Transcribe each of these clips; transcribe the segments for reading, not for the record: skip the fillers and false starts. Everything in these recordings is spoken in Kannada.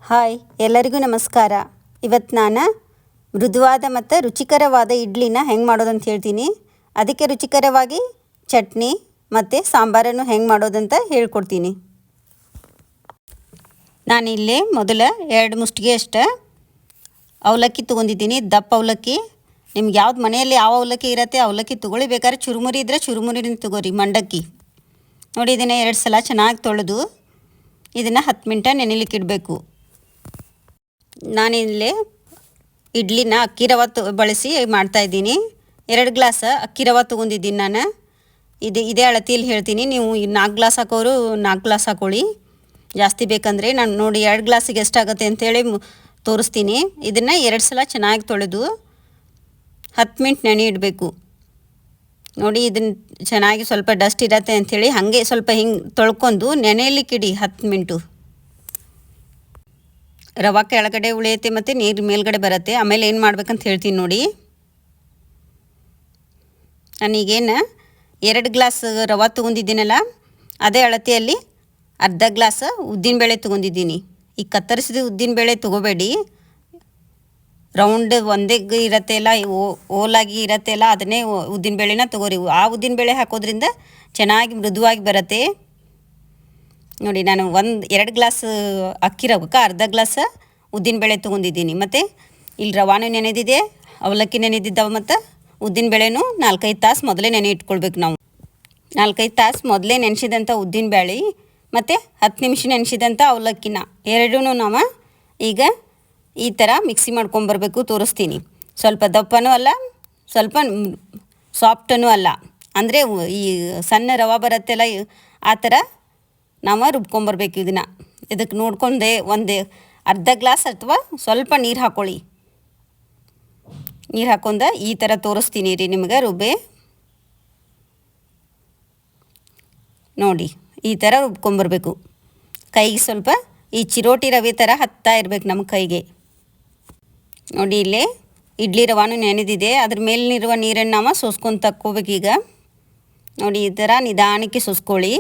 ಹಾಯ್ ಎಲ್ಲರಿಗೂ ನಮಸ್ಕಾರ. ಇವತ್ತು ನಾನು ಮೃದುವಾದ ಮತ್ತು ರುಚಿಕರವಾದ ಇಡ್ಲಿನ ಹೆಂಗೆ ಮಾಡೋದಂತ ಹೇಳ್ತೀನಿ. ಅದಕ್ಕೆ ರುಚಿಕರವಾಗಿ ಚಟ್ನಿ ಮತ್ತು ಸಾಂಬಾರನ್ನು ಹೆಂಗೆ ಮಾಡೋದಂತ ಹೇಳ್ಕೊಡ್ತೀನಿ. ನಾನಿಲ್ಲಿ ಮೊದಲ 2 ಮುಷ್ಟಿಗೆ ಅಷ್ಟು ಅವಲಕ್ಕಿ ತೊಗೊಂಡಿದ್ದೀನಿ. ದಪ್ಪ ಅವಲಕ್ಕಿ. ನಿಮ್ಗೆ ಯಾವ್ದು ಮನೆಯಲ್ಲಿ ಯಾವ ಅವಲಕ್ಕಿ ಇರುತ್ತೆ ಅವಲಕ್ಕಿ ತೊಗೊಳ್ಳಿ. ಬೇಕಾದ್ರೆ ಚುರುಮುರಿ ಇದ್ದರೆ ಚುರುಮುರಿನ ತೊಗೊರಿ. ಮಂಡಕ್ಕಿ ನೋಡಿ, ಇದನ್ನು 2 ಸಲ ಚೆನ್ನಾಗಿ ತೊಳೆದು ಇದನ್ನು 10 ಮಿನಿಟ ನೆನೆಲಿಕ್ಕೆ ಇಡಬೇಕು. ನಾನಿಲ್ಲಿ ಇಡ್ಲಿನ ಅಕ್ಕಿ ರವೆ ಬಳಸಿ ಮಾಡ್ತಾಯಿದ್ದೀನಿ. 2 ಗ್ಲಾಸ್ ಅಕ್ಕಿ ರವೆ ತೊಗೊಂಡಿದ್ದೀನಿ ನಾನು. ಇದೇ ಅಳತೆಯಲ್ಲಿ ಹೇಳ್ತೀನಿ. ನೀವು 4 ಗ್ಲಾಸ್ ಹಾಕೋರು 4 ಗ್ಲಾಸ್ ಹಾಕೊಳ್ಳಿ. ಜಾಸ್ತಿ ಬೇಕಂದರೆ ನಾನು ನೋಡಿ 2 ಗ್ಲಾಸಿಗೆ ಎಷ್ಟಾಗುತ್ತೆ ಅಂತೇಳಿ ತೋರಿಸ್ತೀನಿ. ಇದನ್ನು 2 ಸಲ ಚೆನ್ನಾಗಿ ತೊಳೆದು 10 ಮಿನಿಟ್ ನೆನೆ ಇಡಬೇಕು. ನೋಡಿ, ಇದನ್ನು ಚೆನ್ನಾಗಿ ಸ್ವಲ್ಪ ಡಸ್ಟ್ ಇರತ್ತೆ ಅಂಥೇಳಿ ಹಾಗೆ ಸ್ವಲ್ಪ ಹಿಂಗೆ ತೊಳ್ಕೊಂಡು ನೆನೆಯಲಿಕ್ಕಿಡಿ 10 ಮಿನಿಟು. ರವೆ ಕೆಳಗಡೆ ಉಳಿಯುತ್ತೆ ಮತ್ತು ನೀರು ಮೇಲ್ಗಡೆ ಬರುತ್ತೆ. ಆಮೇಲೆ ಏನು ಮಾಡ್ಬೇಕಂತ ಹೇಳ್ತೀನಿ ನೋಡಿ. ನಾನೀಗೇನು 2 ಗ್ಲಾಸ್ ರವೆ ತೊಗೊಂಡಿದ್ದೀನಲ್ಲ, ಅದೇ ಅಳತೆಯಲ್ಲಿ ಅರ್ಧ ಗ್ಲಾಸ್ ಉದ್ದಿನಬೇಳೆ ತೊಗೊಂಡಿದ್ದೀನಿ. ಈ ಕತ್ತರಿಸಿದ ಉದ್ದಿನಬೇಳೆ ತೊಗೋಬೇಡಿ. ರೌಂಡ್ ಒಂದೇ ಇರತ್ತೆ ಅಲ್ಲ, ಓಲಾಗಿ ಇರತ್ತೆ ಅಲ್ಲ, ಅದನ್ನೇ ಉದ್ದಿನಬೇಳೆನ ತೊಗೋರಿ. ಆ ಉದ್ದಿನಬೇಳೆ ಹಾಕೋದ್ರಿಂದ ಚೆನ್ನಾಗಿ ಮೃದುವಾಗಿ ಬರುತ್ತೆ. ನೋಡಿ, ನಾನು 2 ಗ್ಲಾಸ್ ಅಕ್ಕಿ ರವಕ್ಕೆ ಅರ್ಧ ಗ್ಲಾಸ್ ಉದ್ದಿನಬೇಳೆ ತೊಗೊಂಡಿದ್ದೀನಿ. ಮತ್ತು ಇಲ್ಲಿ ರವಾನು ನೆನೆದಿದೆ, ಅವಲಕ್ಕಿ ನೆನೆದಿದ್ದಾವೆ, ಮತ್ತು ಉದ್ದಿನಬೇಳೆನೂ 4-5 ತಾಸು ಮೊದಲೇ ನೆನೆ ಇಟ್ಕೊಳ್ಬೇಕು. ನಾವು 4-5 ತಾಸು ಮೊದಲೇ ನೆನೆಸಿದಂಥ ಉದ್ದಿನಬೇಳೆ ಮತ್ತು 10 ನಿಮಿಷ ನೆನೆಸಿದಂಥ ಅವಲಕ್ಕಿನ ಎರಡೂ ನಾವು ಈಗ ಈ ಥರ ಮಿಕ್ಸಿ ಮಾಡ್ಕೊಂಬರ್ಬೇಕು. ತೋರಿಸ್ತೀನಿ. ಸ್ವಲ್ಪ ದಪ್ಪನೂ ಅಲ್ಲ, ಸ್ವಲ್ಪ ಸಾಫ್ಟನೂ ಅಲ್ಲ. ಅಂದರೆ ಈ ಸಣ್ಣ ರವೆ ಬರುತ್ತೆಲ್ಲ, ಆ ಥರ ನಾವು ರುಬ್ಕೊಂಬರ್ಬೇಕು. ಇದಕ್ಕೆ ನೋಡ್ಕೊಂಡೆ ಒಂದು ಅರ್ಧ ಗ್ಲಾಸ್ ಅಥವಾ ಸ್ವಲ್ಪ ನೀರು ಹಾಕ್ಕೊಳ್ಳಿ. ನೀರು ಹಾಕ್ಕೊಂಡು ಈ ಥರ ತೋರಿಸ್ತೀನಿ ರೀ ನಿಮ್ಗೆ ರುಬ್ಬೆ. ನೋಡಿ, ಈ ಥರ ರುಬ್ಕೊಂಬರ್ಬೇಕು. ಕೈಗೆ ಸ್ವಲ್ಪ ಈ ಚಿರೋಟಿ ರವೆ ಥರ ಹತ್ತಾ ಇರಬೇಕು ನಮ್ಮ ಕೈಗೆ. ನೋಡಿ, ಇಲ್ಲೇ ಇಡ್ಲಿ ರವಾನು ನೆನೆದಿದೆ. ಅದ್ರ ಮೇಲಿರುವ ನೀರನ್ನು ನಾವು ಸೋಸ್ಕೊಂಡು ತಕ್ಕೋಬೇಕೀಗ. ನೋಡಿ, ಈ ಥರ ನಿಧಾನಕ್ಕೆ ಸೋಸ್ಕೊಳ್ಳಿ.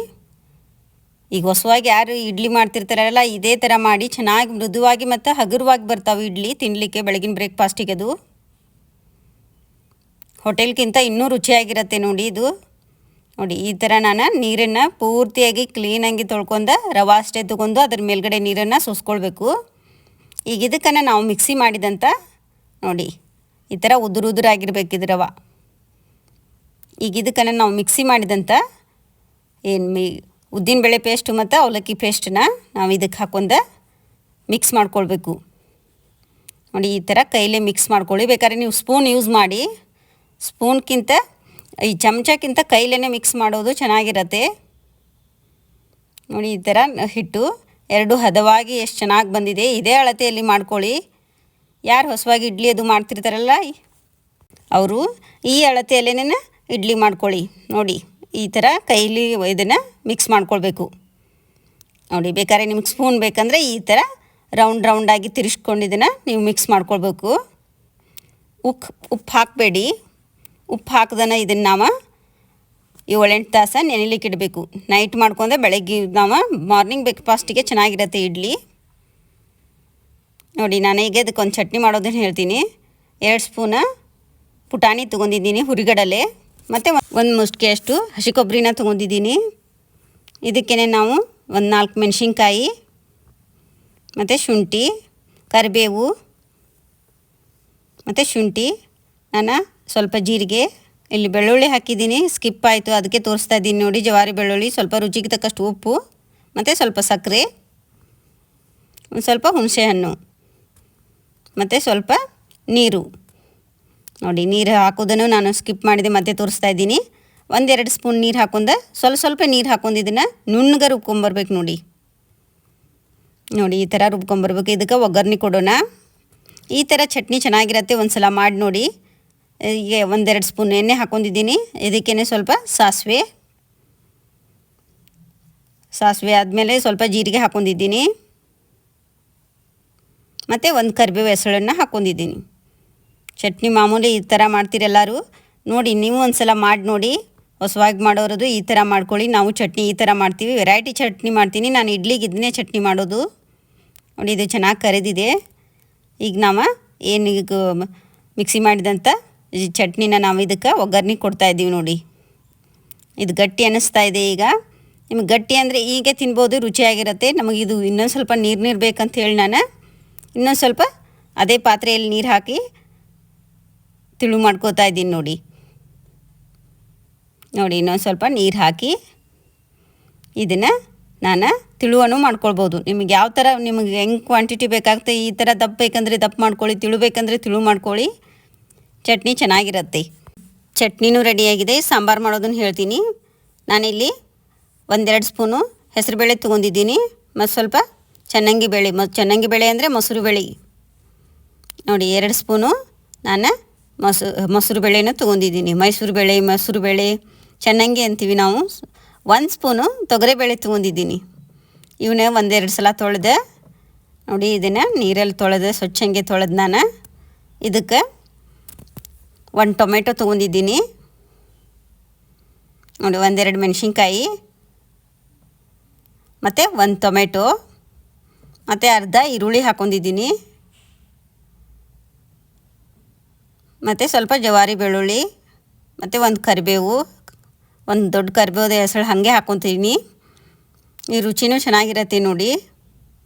ಈಗ ಹೊಸವಾಗಿ ಯಾರು ಇಡ್ಲಿ ಮಾಡ್ತಿರ್ತಾರಲ್ಲ, ಇದೇ ಥರ ಮಾಡಿ ಚೆನ್ನಾಗಿ ಮೃದುವಾಗಿ ಮತ್ತು ಹಗುರವಾಗಿ ಬರ್ತಾವೆ ಇಡ್ಲಿ ತಿನ್ನಲಿಕ್ಕೆ. ಬೆಳಗಿನ ಬ್ರೇಕ್ಫಾಸ್ಟಿಗೆ ಅದು ಹೋಟೆಲ್ಗಿಂತ ಇನ್ನೂ ರುಚಿಯಾಗಿರುತ್ತೆ ನೋಡಿ ಇದು. ನೋಡಿ, ಈ ಥರ ನಾನು ನೀರನ್ನು ಪೂರ್ತಿಯಾಗಿ ಕ್ಲೀನಾಗಿ ತೊಳ್ಕೊಂಡು ರವೆ ಅಷ್ಟೇ ತೊಗೊಂಡು ಅದ್ರ ಮೇಲ್ಗಡೆ ನೀರನ್ನು ಸೋಸ್ಕೊಳ್ಬೇಕು. ಈಗ ಇದಕ್ಕನ್ನು ನಾವು ಮಿಕ್ಸಿ ಮಾಡಿದಂಥ ನೋಡಿ ಈ ಥರ ಉದುರಾಗಿರ್ಬೇಕು ಇದು ರವೆ. ಈಗ ಇದಕ್ಕನ್ನು ನಾವು ಮಿಕ್ಸಿ ಮಾಡಿದಂಥ ಉದ್ದಿನಬೇಳೆ ಪೇಸ್ಟು ಮತ್ತು ಅವಲಕ್ಕಿ ಪೇಸ್ಟನ್ನ ನಾವು ಇದಕ್ಕೆ ಹಾಕೊಂಡು ಮಿಕ್ಸ್ ಮಾಡ್ಕೊಳ್ಬೇಕು. ನೋಡಿ, ಈ ಥರ ಕೈಲೇ ಮಿಕ್ಸ್ ಮಾಡ್ಕೊಳ್ಳಿ. ಬೇಕಾದ್ರೆ ನೀವು ಸ್ಪೂನ್ ಯೂಸ್ ಮಾಡಿ. ಸ್ಪೂನ್ಗಿಂತ ಈ ಚಮಚಕ್ಕಿಂತ ಕೈಲೇ ಮಿಕ್ಸ್ ಮಾಡೋದು ಚೆನ್ನಾಗಿರತ್ತೆ. ನೋಡಿ, ಈ ಥರ ಹಿಟ್ಟು ಎರಡು ಹದವಾಗಿ ಎಷ್ಟು ಚೆನ್ನಾಗಿ ಬಂದಿದೆ. ಇದೇ ಅಳತೆಯಲ್ಲಿ ಮಾಡ್ಕೊಳ್ಳಿ. ಯಾರು ಹೊಸವಾಗಿ ಇಡ್ಲಿ ಅದು ಮಾಡ್ತಿರ್ತಾರಲ್ಲ, ಅವರು ಈ ಅಳತೆಯಲ್ಲೇನೇ ಇಡ್ಲಿ ಮಾಡ್ಕೊಳ್ಳಿ. ನೋಡಿ, ಈ ಥರ ಕೈಲಿ ಇದನ್ನು ಮಿಕ್ಸ್ ಮಾಡ್ಕೊಳ್ಬೇಕು. ನೋಡಿ, ಬೇಕಾದ್ರೆ ನಿಮ್ಗೆ ಸ್ಪೂನ್ ಬೇಕಂದರೆ ಈ ಥರ ರೌಂಡಾಗಿ ತಿರ್ಸ್ಕೊಂಡು ಇದನ್ನು ನೀವು ಮಿಕ್ಸ್ ಮಾಡ್ಕೊಳ್ಬೇಕು. ಉಪ್ಪು ಹಾಕಬೇಡಿ. ಉಪ್ಪು ಹಾಕ್ದನ ಇದನ್ನು ನಾವು 7-8 ತಾಸು ನೆನೆಲಿಕ್ಕೆ ಇಡಬೇಕು. ನೈಟ್ ಮಾಡ್ಕೊಂಡ್ರೆ ಬೆಳಗ್ಗೆ ನಾವು ಮಾರ್ನಿಂಗ್ ಬ್ರೇಕ್ಫಾಸ್ಟಿಗೆ ಚೆನ್ನಾಗಿರುತ್ತೆ ಇಡ್ಲಿ. ನೋಡಿ, ನಾನು ಈಗ ಇದಕ್ಕೆ ಒಂದು ಚಟ್ನಿ ಮಾಡೋದನ್ನು ಹೇಳ್ತೀನಿ. 2 ಸ್ಪೂನ ಪುಟಾಣಿ ತೊಗೊಂಡಿದ್ದೀನಿ, ಹುರಿಗಡಲೆ, ಮತ್ತು 1 ಮುಷ್ಟಿಗೆಯಷ್ಟು ಹಸಿ ಕೊಬ್ಬರಿನ ತೊಗೊಂಡಿದ್ದೀನಿ. ಇದಕ್ಕೇ ನಾವು 4 ಮೆಣಸಿನ್ಕಾಯಿ ಮತ್ತು ಶುಂಠಿ, ಕರಿಬೇವು ಮತ್ತು ಶುಂಠಿ, ನಾನು ಸ್ವಲ್ಪ ಜೀರಿಗೆ, ಇಲ್ಲಿ ಬೆಳ್ಳುಳ್ಳಿ ಹಾಕಿದ್ದೀನಿ, ಸ್ಕಿಪ್ ಆಯಿತು ಅದಕ್ಕೆ ತೋರಿಸ್ತಾ ಇದ್ದೀನಿ ನೋಡಿ. ಜವಾರಿ ಬೆಳ್ಳುಳ್ಳಿ, ಸ್ವಲ್ಪ ರುಚಿಗೆ ತಕ್ಕಷ್ಟು ಉಪ್ಪು ಮತ್ತು ಸ್ವಲ್ಪ ಸಕ್ಕರೆ, ಒಂದು ಸ್ವಲ್ಪ ಹುಣಸೆಹಣ್ಣು ಮತ್ತು ಸ್ವಲ್ಪ ನೀರು. ನೋಡಿ, ನೀರು ಹಾಕೋದನ್ನು ನಾನು ಸ್ಕಿಪ್ ಮಾಡಿದೆ, ಮತ್ತೆ ತೋರಿಸ್ತಾ ಇದ್ದೀನಿ. 1-2 ಸ್ಪೂನ್ ನೀರು ಹಾಕೊಂಡು ಸ್ವಲ್ಪ ನೀರು ಹಾಕೊಂಡು ಇದನ್ನು ನುಣ್ಣಗೆ ರುಬ್ಕೊಂಬರ್ಬೇಕು. ನೋಡಿ, ಈ ಥರ ರುಬ್ಕೊಂಬರ್ಬೇಕು. ಇದಕ್ಕೆ ಒಗ್ಗರಣೆ ಕೊಡೋಣ. ಈ ಥರ ಚಟ್ನಿ ಚೆನ್ನಾಗಿರುತ್ತೆ. ಒಂದು ಸಲ ಮಾಡಿ ನೋಡಿ. ಈಗ 1-2 ಸ್ಪೂನ್ ಎಣ್ಣೆ ಹಾಕೊಂಡಿದ್ದೀನಿ. ಇದಕ್ಕೇ ಸ್ವಲ್ಪ ಸಾಸಿವೆ ಆದಮೇಲೆ ಸ್ವಲ್ಪ ಜೀರಿಗೆ ಹಾಕೊಂಡಿದ್ದೀನಿ, ಮತ್ತು 1 ಕರಿಬೇವು ಹೆಸಳನ್ನು ಹಾಕ್ಕೊಂಡಿದ್ದೀನಿ. ಚಟ್ನಿ ಮಾಮೂಲಿ ಈ ಥರ ಮಾಡ್ತೀರಿ ಎಲ್ಲರೂ. ನೋಡಿ, ನೀವು ಒಂದು ಸಲ ಮಾಡಿ ನೋಡಿ. ಹೊಸವಾಗಿ ಮಾಡೋರದು ಈ ಥರ ಮಾಡ್ಕೊಳ್ಳಿ. ನಾವು ಚಟ್ನಿ ಈ ಥರ ಮಾಡ್ತೀವಿ. ವೆರೈಟಿ ಚಟ್ನಿ ಮಾಡ್ತೀನಿ ನಾನು. ಇಡ್ಲಿಗೆ ಇದನ್ನೇ ಚಟ್ನಿ ಮಾಡೋದು. ನೋಡಿ ಇದು ಚೆನ್ನಾಗಿ ಕರಿದಿದೆ. ಈಗ ನಾವು ಏನು ಈಗ ಮಿಕ್ಸಿ ಮಾಡಿದಂಥ ಈ ಚಟ್ನಿನ ನಾವು ಇದಕ್ಕೆ ಒಗ್ಗರಣೆ ಕೊಡ್ತಾಯಿದ್ದೀವಿ ನೋಡಿ. ಇದು ಗಟ್ಟಿ ಅನ್ನಿಸ್ತಾ ಇದೆ. ಈಗ ನಿಮಗೆ ಗಟ್ಟಿ ಅಂದರೆ ಹೀಗೆ ತಿನ್ಬೋದು, ರುಚಿಯಾಗಿರುತ್ತೆ. ನಮಗಿದು ಇನ್ನೊಂದು ಸ್ವಲ್ಪ ನೀರು ಬೇಕಂತ ಹೇಳಿ ನಾನು ಇನ್ನೊಂದು ಸ್ವಲ್ಪ ಅದೇ ಪಾತ್ರೆಯಲ್ಲಿ ನೀರು ಹಾಕಿ ತಿಳು ಮಾಡ್ಕೋತಾ ಇದ್ದೀನಿ ನೋಡಿ. ಇನ್ನೊಂದು ಸ್ವಲ್ಪ ನೀರು ಹಾಕಿ ಇದನ್ನು ನಾನು ತಿಳುವನ್ನು ಮಾಡ್ಕೊಳ್ಬೋದು. ನಿಮಗೆ ಯಾವ ಥರ ನಿಮಗೆ ಹೆಂಗೆ ಕ್ವಾಂಟಿಟಿ ಬೇಕಾಗುತ್ತೆ, ಈ ಥರ ದಪ್ಪ ಬೇಕಂದರೆ ದಪ್ಪ ಮಾಡ್ಕೊಳ್ಳಿ, ತಿಳು ಬೇಕಂದರೆ ತಿಳು ಮಾಡ್ಕೊಳ್ಳಿ. ಚಟ್ನಿ ಚೆನ್ನಾಗಿರುತ್ತೆ. ಚಟ್ನಿನೂ ರೆಡಿಯಾಗಿದೆ. ಸಾಂಬಾರು ಮಾಡೋದನ್ನು ಹೇಳ್ತೀನಿ. ನಾನಿಲ್ಲಿ 1-2 ಸ್ಪೂನು ಹೆಸರುಬೇಳೆ ತೊಗೊಂಡಿದ್ದೀನಿ ಮತ್ತು ಸ್ವಲ್ಪ ಚೆನ್ನಾಗಿ ಬೇಳೆ ಅಂದರೆ ಮೊಸರು ಬೇಳೆ ನೋಡಿ 2 ಸ್ಪೂನು ನಾನು ಮೊಸರು ಬೇಳೆನ ತೊಗೊಂಡಿದ್ದೀನಿ. ಮೊಸರು ಬೇಳೆ ಚೆನ್ನಾಗಿ ಅಂತೀವಿ ನಾವು. 1 ಸ್ಪೂನು ತೊಗರಿಬೇಳೆ ತೊಗೊಂಡಿದ್ದೀನಿ. ಇವನ್ನ 1-2 ಸಲ ತೊಳೆದೆ ನೋಡಿ. ಇದನ್ನು ನೀರಲ್ಲಿ ತೊಳೆದು ಸ್ವಚ್ಛಂಗೆ ತೊಳೆದು ನಾನು ಇದಕ್ಕೆ 1 ಟೊಮೆಟೊ ತೊಗೊಂಡಿದ್ದೀನಿ ನೋಡಿ. 1-2 ಮೆಣಸಿನ್ಕಾಯಿ ಮತ್ತು 1 ಟೊಮೆಟೊ ಮತ್ತು ಅರ್ಧ ಈರುಳ್ಳಿ ಹಾಕ್ಕೊಂಡಿದ್ದೀನಿ ಮತ್ತು ಸ್ವಲ್ಪ ಜವಾರಿ ಬೆಳ್ಳುಳ್ಳಿ ಮತ್ತು 1 ಕರಿಬೇವು, 1 ದೊಡ್ಡ ಕರಿಬೇವು ಹೆಸರು ಹಾಗೆ ಹಾಕ್ಕೊತೀನಿ. ಈ ರುಚಿನೂ ಚೆನ್ನಾಗಿರತ್ತೆ ನೋಡಿ.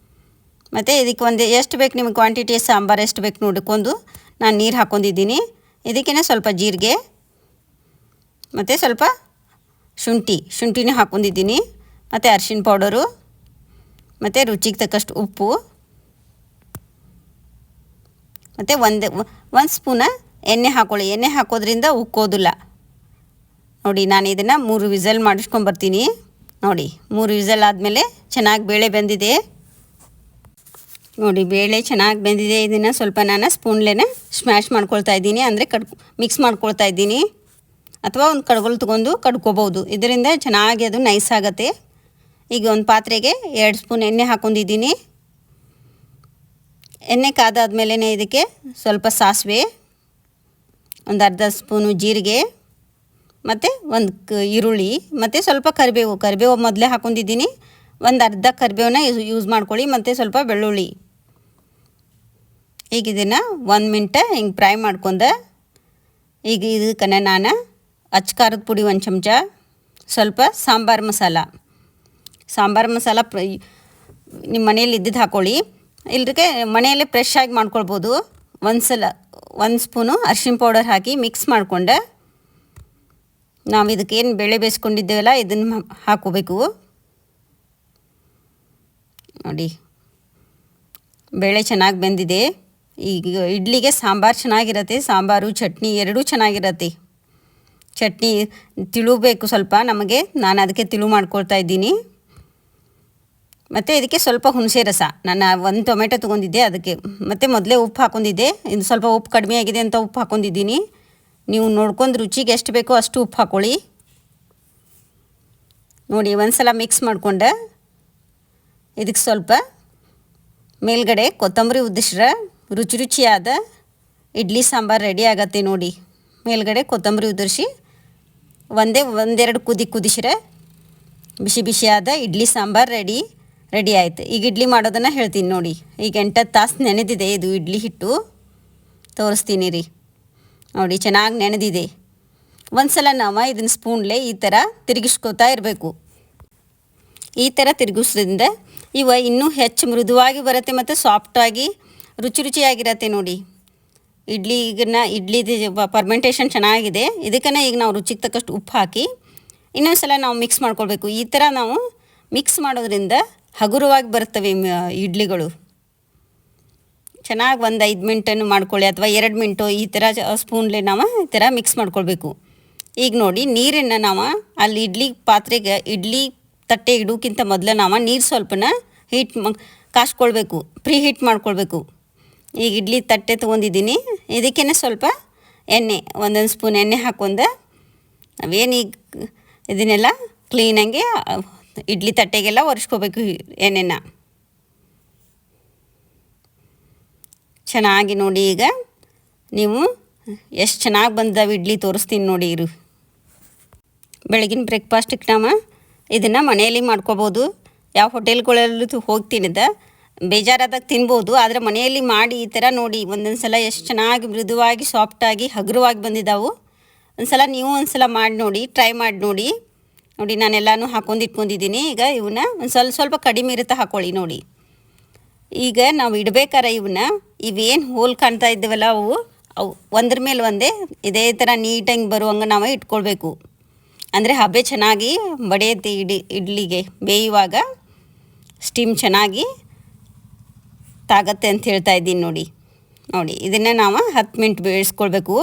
ಮತ್ತು ಇದಕ್ಕೆ ಎಷ್ಟು ಬೇಕು ನಿಮಗೆ ಕ್ವಾಂಟಿಟಿ ಸಾಂಬಾರು ಎಷ್ಟು ಬೇಕು ನೋಡ್ಕೊಂಡು ನಾನು ನೀರು ಹಾಕ್ಕೊಂಡಿದ್ದೀನಿ. ಇದಕ್ಕೇ ಸ್ವಲ್ಪ ಜೀರಿಗೆ ಮತ್ತು ಸ್ವಲ್ಪ ಶುಂಠಿನೂ ಹಾಕ್ಕೊಂಡಿದ್ದೀನಿ ಮತ್ತು ಅರಿಶಿನ ಪೌಡರು ಮತ್ತು ರುಚಿಗೆ ತಕ್ಕಷ್ಟು ಉಪ್ಪು ಮತ್ತು 1 ಸ್ಪೂನ ಎಣ್ಣೆ ಹಾಕ್ಕೊಳ್ಳಿ. ಎಣ್ಣೆ ಹಾಕೋದ್ರಿಂದ ಉಕ್ಕೋದಿಲ್ಲ ನೋಡಿ. ನಾನು ಇದನ್ನು 3 ವಿಸಲ್ ಮಾಡಿಸ್ಕೊಂಬರ್ತೀನಿ ನೋಡಿ. 3 ವಿಸಲ್ ಆದಮೇಲೆ ಚೆನ್ನಾಗಿ ಬೇಳೆ ಬೆಂದಿದೆ ನೋಡಿ. ಬೇಳೆ ಚೆನ್ನಾಗಿ ಬೆಂದಿದೆ. ಇದನ್ನು ಸ್ವಲ್ಪ ನಾನು ಸ್ಪೂನ್ಲೇನೆ ಸ್ಮ್ಯಾಶ್ ಮಾಡ್ಕೊಳ್ತಾ ಇದ್ದೀನಿ, ಅಂದರೆ ಮಿಕ್ಸ್ ಮಾಡ್ಕೊಳ್ತಾ ಇದ್ದೀನಿ. ಅಥವಾ ಒಂದು ಕಡ್ಗೋಲು ತೊಗೊಂಡು ಕಡ್ಕೋಬೋದು. ಇದರಿಂದ ಚೆನ್ನಾಗಿ ಅದು ನೈಸ್ ಆಗುತ್ತೆ. ಈಗ ಒಂದು ಪಾತ್ರೆಗೆ 2 ಸ್ಪೂನ್ ಎಣ್ಣೆ ಹಾಕ್ಕೊಂಡಿದ್ದೀನಿ. ಎಣ್ಣೆ ಕಾದಾದ್ಮೇಲೆ ಇದಕ್ಕೆ ಸ್ವಲ್ಪ ಸಾಸಿವೆ, ಒಂದು ಅರ್ಧ ಸ್ಪೂನು ಜೀರಿಗೆ ಮತ್ತು 1 ಈರುಳ್ಳಿ ಮತ್ತು ಸ್ವಲ್ಪ ಕರಿಬೇವು ಮೊದಲೇ ಹಾಕ್ಕೊಂಡಿದ್ದೀನಿ. ಒಂದು ಅರ್ಧ ಕರಿಬೇವನ್ನ ಯೂಸ್ ಮಾಡ್ಕೊಳ್ಳಿ ಮತ್ತು ಸ್ವಲ್ಪ ಬೆಳ್ಳುಳ್ಳಿ. ಈಗ ಇದನ್ನು 1 ಮಿನಿಟ್ ಹಿಂಗೆ ಫ್ರೈ ಮಾಡ್ಕೊಂಡೆ. ಈಗ ಇದಕ್ಕೆ ನಾನು ಅಚ್ಕಾರದ ಪುಡಿ 1 ಚಮಚ, ಸ್ವಲ್ಪ ಸಾಂಬಾರು ಮಸಾಲ ನಿಮ್ಮ ಮನೆಯಲ್ಲಿ ಇದ್ದಿದ್ದು ಹಾಕ್ಕೊಳ್ಳಿ. ಇಲ್ಲರಿಗೆ ಮನೆಯಲ್ಲೇ ಫ್ರೆಶ್ ಆಗಿ ಮಾಡ್ಕೊಳ್ಬೋದು. 1 ಸ್ಪೂನು ಅರಿಶಿನ ಪೌಡರ್ ಹಾಕಿ ಮಿಕ್ಸ್ ಮಾಡಿಕೊಂಡೆ ನಾವು ಇದಕ್ಕೇನು ಬೇಳೆ ಬೇಯಿಸ್ಕೊಂಡಿದ್ದೇವಲ್ಲ ಇದನ್ನು ಹಾಕ್ಕೋಬೇಕು ನೋಡಿ. ಬೇಳೆ ಚೆನ್ನಾಗಿ ಬೆಂದಿದೆ. ಈಗ ಇಡ್ಲಿಗೆ ಸಾಂಬಾರು ಚೆನ್ನಾಗಿರುತ್ತೆ. ಸಾಂಬಾರು ಚಟ್ನಿ ಎರಡೂ ಚೆನ್ನಾಗಿರುತ್ತೆ. ಚಟ್ನಿ ತಿಳುಬೇಕು ಸ್ವಲ್ಪ ನಮಗೆ, ನಾನು ಅದಕ್ಕೆ ತಿಳು ಮಾಡ್ಕೊಳ್ತಾ ಇದ್ದೀನಿ. ಮತ್ತು ಇದಕ್ಕೆ ಸ್ವಲ್ಪ ಹುಣಸೆ ರಸ, ನಾನು 1 ಟೊಮೆಟೊ ತೊಗೊಂಡಿದ್ದೆ ಅದಕ್ಕೆ. ಮತ್ತು ಮೊದಲೇ ಉಪ್ಪು ಹಾಕ್ಕೊಂಡಿದ್ದೆ. ಇದು ಸ್ವಲ್ಪ ಉಪ್ಪು ಕಡಿಮೆ ಆಗಿದೆ ಅಂತ ಉಪ್ಪು ಹಾಕ್ಕೊಂಡಿದ್ದೀನಿ. ನೀವು ನೋಡ್ಕೊಂಡು ರುಚಿಗೆ ಎಷ್ಟು ಬೇಕೋ ಅಷ್ಟು ಉಪ್ಪು ಹಾಕ್ಕೊಳ್ಳಿ ನೋಡಿ. ಒಂದು ಸಲ ಮಿಕ್ಸ್ ಮಾಡಿಕೊಂಡೆ ಇದಕ್ಕೆ ಸ್ವಲ್ಪ ಮೇಲ್ಗಡೆ ಕೊತ್ತಂಬರಿ ಉದ್ದಿಸ್ರೆ ರುಚಿಯಾದ ಇಡ್ಲಿ ಸಾಂಬಾರು ರೆಡಿ ಆಗತ್ತೆ ನೋಡಿ. ಮೇಲ್ಗಡೆ ಕೊತ್ತಂಬರಿ ಉದುರಿಸಿ 1-2 ಕುದಿಸ್ರೆ ಬಿಸಿಯಾದ ಇಡ್ಲಿ ಸಾಂಬಾರು ರೆಡಿ ಆಯಿತು. ಈಗ ಇಡ್ಲಿ ಮಾಡೋದನ್ನು ಹೇಳ್ತೀನಿ ನೋಡಿ. ಈಗ 8 ತಾಸು ನೆನೆದಿದೆ ಇದು ಇಡ್ಲಿ ಹಿಟ್ಟು. ತೋರಿಸ್ತೀನಿ ರೀ ನೋಡಿ. ಚೆನ್ನಾಗಿ ನೆನೆದಿದೆ. ಒಂದು ಸಲ ನಾವು ಇದನ್ನು ಸ್ಪೂನ್ಲೆ ಈ ಥರ ತಿರುಗಿಸ್ಕೋತಾ ಇರಬೇಕು. ಈ ಥರ ತಿರುಗಿಸೋದ್ರಿಂದ ಇನ್ನೂ ಹೆಚ್ಚು ಮೃದುವಾಗಿ ಬರುತ್ತೆ ಮತ್ತು ಸಾಫ್ಟಾಗಿ ರುಚಿಯಾಗಿರತ್ತೆ ನೋಡಿ. ಇಡ್ಲಿದು ಫರ್ಮೆಂಟೇಷನ್ ಚೆನ್ನಾಗಿದೆ. ಇದಕ್ಕೇ ಈಗ ನಾವು ರುಚಿಗೆ ತಕ್ಕಷ್ಟು ಉಪ್ಪು ಹಾಕಿ ಇನ್ನೊಂದು ಸಲ ನಾವು ಮಿಕ್ಸ್ ಮಾಡ್ಕೊಳ್ಬೇಕು. ಈ ಥರ ನಾವು ಮಿಕ್ಸ್ ಮಾಡೋದ್ರಿಂದ ಹಗುರವಾಗಿ ಬರ್ತವೆ ಇಡ್ಲಿಗಳು. ಚೆನ್ನಾಗಿ 5 ಮಿನಿಟನ್ನು ಮಾಡ್ಕೊಳ್ಳಿ ಅಥವಾ 2 ಮಿನಿಟು ಈ ಥರ ಸ್ಪೂನ್ಲೆ ನಾವು ಈ ಥರ ಮಿಕ್ಸ್ ಮಾಡ್ಕೊಳ್ಬೇಕು. ಈಗ ನೋಡಿ ನೀರನ್ನು ನಾವು ಅಲ್ಲಿ ಪಾತ್ರೆಗೆ ಇಡ್ಲಿ ತಟ್ಟೆ ಇಡೋಕ್ಕಿಂತ ಮೊದಲು ನಾವು ನೀರು ಸ್ವಲ್ಪನ ಕಾಸ್ಕೊಳ್ಬೇಕು, ಪ್ರೀ ಹೀಟ್ ಮಾಡ್ಕೊಳ್ಬೇಕು. ಈಗ ಇಡ್ಲಿ ತಟ್ಟೆ ತೊಗೊಂಡಿದ್ದೀನಿ. ಇದಕ್ಕೇ ಸ್ವಲ್ಪ ಎಣ್ಣೆ, 1 ಸ್ಪೂನ್ ಎಣ್ಣೆ ಹಾಕ್ಕೊಂಡೆ ನಾವೇನೀಗ ಇದನ್ನೆಲ್ಲ ಕ್ಲೀನಾಗಿ ಇಡ್ಲಿ ತಟ್ಟೆಗೆಲ್ಲ ಒರೆಸ್ಕೋಬೇಕು ಎಣ್ಣೆನ ಚೆನ್ನಾಗಿ ನೋಡಿ. ಈಗ ನೀವು ಎಷ್ಟು ಚೆನ್ನಾಗಿ ಬಂದವೆ ಇಡ್ಲಿ ತೋರಿಸ್ತೀನಿ ನೋಡಿ. ಬೆಳಗಿನ ಬ್ರೇಕ್ಫಾಸ್ಟಿಗೆ ನಾವು ಇದನ್ನು ಮನೆಯಲ್ಲಿ ಮಾಡ್ಕೋಬೋದು. ಯಾವ ಹೋಟೆಲ್ಗಳಲ್ಲೂ ಹೋಗ್ತೀನಿದ್ದ ಬೇಜಾರಾದಾಗ ತಿನ್ಬೋದು, ಆದರೆ ಮನೆಯಲ್ಲಿ ಮಾಡಿ ಈ ಥರ ನೋಡಿ ಒಂದೊಂದು ಸಲ ಎಷ್ಟು ಚೆನ್ನಾಗಿ ಮೃದುವಾಗಿ ಸಾಫ್ಟಾಗಿ ಹಗುರವಾಗಿ ಬಂದಿದ್ದಾವೆ. ಒಂದು ಸಲ ನೀವು ಒಂದು ಸಲ ಮಾಡಿ ನೋಡಿ, ಟ್ರೈ ಮಾಡಿ ನೋಡಿ. ನೋಡಿ ನಾನೆಲ್ಲನೂ ಹಾಕೊಂಡು ಇಟ್ಕೊಂಡಿದ್ದೀನಿ. ಈಗ ಇವನ್ನ ಒಂದು ಸ್ವಲ್ಪ ಕಡಿಮೆ ಇರುತ್ತೆ ಹಾಕ್ಕೊಳ್ಳಿ ನೋಡಿ. ಈಗ ನಾವು ಇಡಬೇಕಾರೆ ಇವೇನು ಹೋಲ್ ಕಾಣ್ತಾ ಇದ್ದೀವಲ್ಲ ಅವು ಒಂದ್ರ ಮೇಲೆ ಒಂದೇ ಇದೇ ಥರ ನೀಟಾಗಿ ಬರುವಂಗೆ ನಾವು ಇಟ್ಕೊಳ್ಬೇಕು. ಅಂದರೆ ಹಬೆ ಚೆನ್ನಾಗಿ ಬಡಿಯುತ್ತೆ ಇಡ್ಲಿಗೆ ಬೇಯುವಾಗ ಸ್ಟೀಮ್ ಚೆನ್ನಾಗಿ ತಾಗತ್ತೆ ಅಂತ ಹೇಳ್ತಾ ಇದ್ದೀನಿ ನೋಡಿ. ಇದನ್ನು ನಾವು 10 ಮಿನಿಟ್ ಬೇಯಿಸ್ಕೊಳ್ಬೇಕು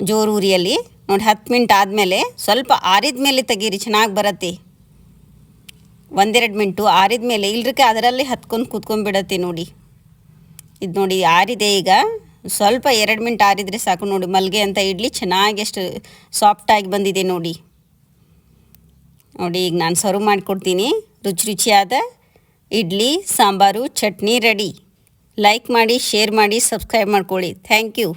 ಜೋರು ಉರಿಯಲ್ಲಿ. ನೋಡಿ 10 ಮಿನಿಟ್ ಆದಮೇಲೆ ಸ್ವಲ್ಪ ಆರಿದ ಮೇಲೆ ತೆಗೀರಿ, ಚೆನ್ನಾಗಿ ಬರತ್ತೆ. 1-2 ಮಿನಿಟು ಆರಿದ ಮೇಲೆ ಇಲ್ರಿಕೆ ಅದರಲ್ಲಿ ಹತ್ಕೊಂಡು ಕೂತ್ಕೊಂಡ್ಬಿಡತ್ತೆ ನೋಡಿ. ಇದು ನೋಡಿ ಆರಿದೆ. ಈಗ ಸ್ವಲ್ಪ 2 ಮಿನಿಟ್ ಆರಿದರೆ ಸಾಕು ನೋಡಿ. ಮಲ್ಗೆ ಅಂತ ಇಡ್ಲಿ ಚೆನ್ನಾಗಿ ಎಷ್ಟು ಸಾಫ್ಟಾಗಿ ಬಂದಿದೆ ನೋಡಿ. ಈಗ ನಾನು ಸರ್ವ್ ಮಾಡಿಕೊಡ್ತೀನಿ. ರುಚಿಯಾದ ಇಡ್ಲಿ ಸಾಂಬಾರು ಚಟ್ನಿ ರೆಡಿ. ಲೈಕ್ ಮಾಡಿ, ಶೇರ್ ಮಾಡಿ, ಸಬ್ಸ್ಕ್ರೈಬ್ ಮಾಡ್ಕೊಳ್ಳಿ. Thank you.